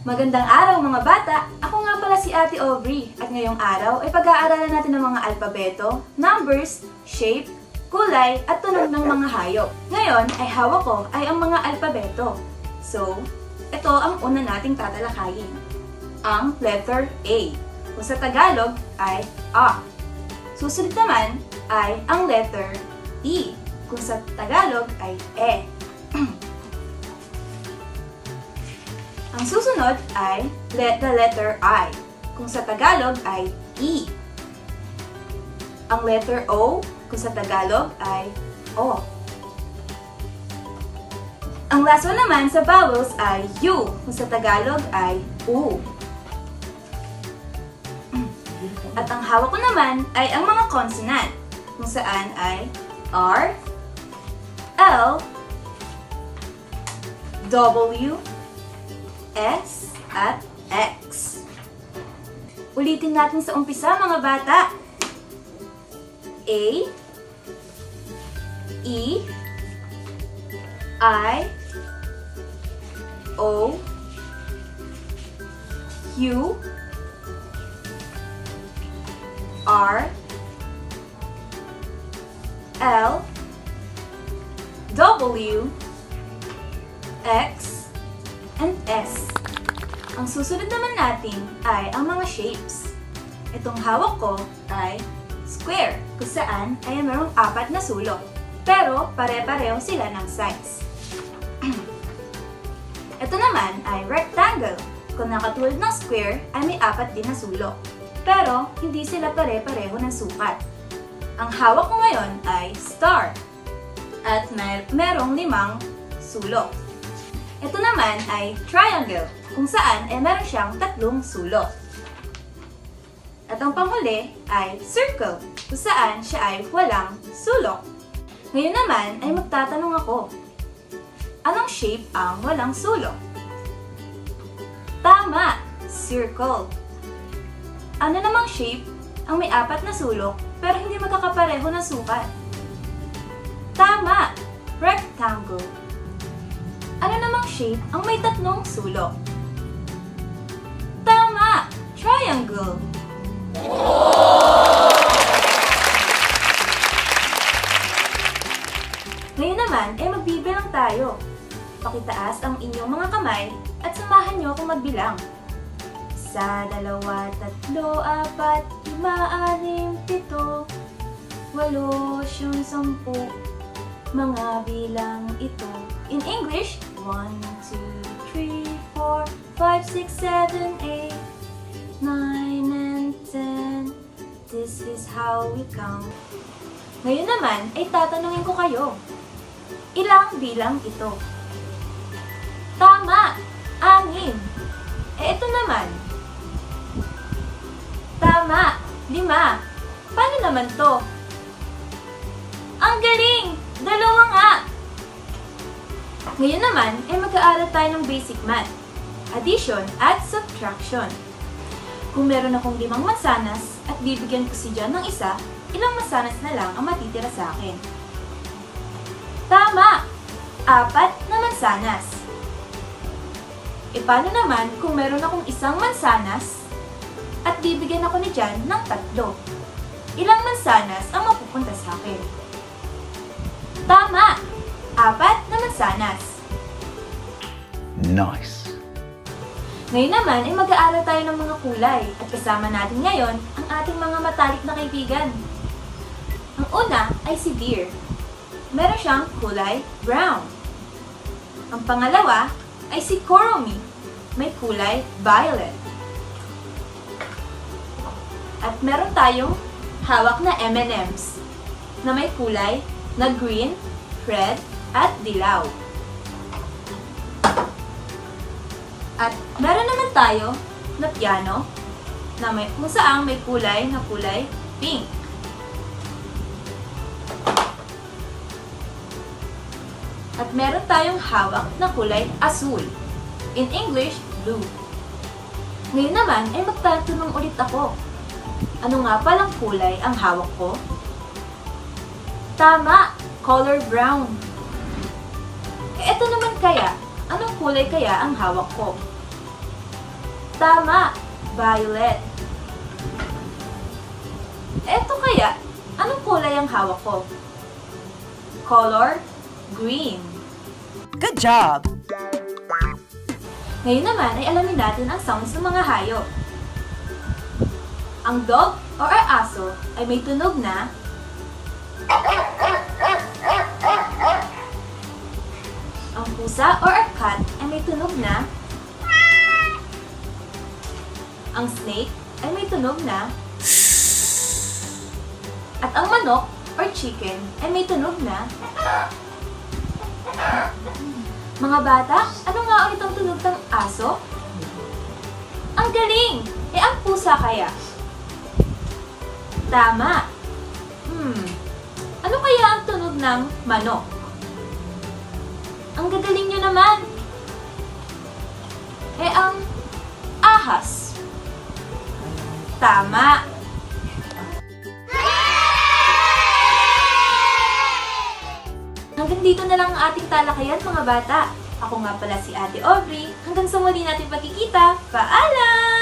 Magandang araw mga bata! Ako nga pala si Ate Aubrey at ngayong araw ay pag-aaralan natin ng mga alpabeto, numbers, shape, kulay at tunog ng mga hayop. Ngayon ay hawak ko ay ang mga alpabeto. So, ito ang una nating tatalakayin. Ang letter A. Kung sa Tagalog ay A. Susunod naman ay ang letter E. Kung sa Tagalog ay E. Ang susunod ay the letter I. Kung sa Tagalog ay E. Ang letter O. Kung sa Tagalog ay O. Ang last one naman sa vowels ay U. Kung sa Tagalog ay U. At ang hawak ko naman ay ang mga consonant. Kung saan ay R, L, W, S, at X. Ulitin natin sa umpisa mga bata. A, E, I, O, U, R, L, W, X, and S. Ang susunod naman natin ay ang mga shapes. Itong hawak ko ay square, kung saan ay mayroong 4 na sulok. Pero pare-pareho sila ng size. Ito naman ay rectangle. Kung nakatulad ng square ay may 4 din na sulok. Pero hindi sila pare-pareho ng sukat. Ang hawak ko ngayon ay star. At merong 5 sulok. Ito naman ay triangle, kung saan ay meron siyang 3 sulok. At ang panghuli ay circle, kung saan siya ay walang sulok. Ngayon naman ay magtatanong ako, anong shape ang walang sulok? Tama! Circle. Ano namang shape ang may 4 na sulok pero hindi magkakapareho ng sukat? Tama! Rectangle. Ano namang shape ang may 3 sulok? Tama! Triangle. Ngayon naman ay magbibilang tayo. Pakitaas ang inyong mga kamay at samahan niyo akong magbilang. 1, 2, 3, 4, 5, 6, 7, 8, 9, 10. Mga bilang ito. In English, 1, 2, 3, 4, 5, 6, 7, 8, 9, and 10. This is how we count. Ngayon naman ay tatanungin ko kayo. Ilang bilang ito? Tama! 6. Ito naman. Tama! 5. Paano naman to? Ang galing! 2 nga! Ngayon naman ay mag-aaral tayo ng basic math. Addition at subtraction. Kung meron akong 5 mansanas at bibigyan ko si John ng isa, ilang mansanas na lang ang matitira sa akin? Tama! 4 na mansanas. E paano naman kung meron akong 1 mansanas at bibigyan ako ni John ng 3? Ilang mansanas ang mapupunta sa akin? Tama! 4 na mansanas. Nice! Ngayon naman ay mag-aaral tayo ng mga kulay at kasama natin ngayon ang ating mga matalik na kaibigan. Ang una ay si Deer. Meron siyang kulay brown. Ang pangalawa ay si Kuromi. May kulay violet. At meron tayong hawak na M&M's na may kulay na green, red, at dilaw. At meron naman tayo na piano na kung saan may kulay na kulay pink. At meron tayong hawak na kulay asul. In English, blue. Ngayon naman ay magtatanong ulit ako. Ano nga palang kulay ang hawak ko? Tama! Color brown. Ito naman kaya, anong kulay kaya ang hawak ko? Tama! Violet. Eto kaya, anong kulay ang hawak ko? Color? Green. Good job! Ngayon naman ay alamin natin ang sounds ng mga hayop. Ang dog or aso ay may tunog na ang pusa or cat ay may tunog na ang snake ay may tunog na at ang manok or chicken ay may tunog na Mga bata, ano nga ulit ang tunog ng aso? Ang galing! Eh, ang pusa kaya? Tama! Ano kaya ang tunog ng manok? Ang gagaling nyo naman! Eh, ang ahas? Tama! Hanggang dito na lang ang ating talakayan, mga bata. Ako nga pala si Ate Aubrey. Hanggang sa muli natin pagkikita. Paalam!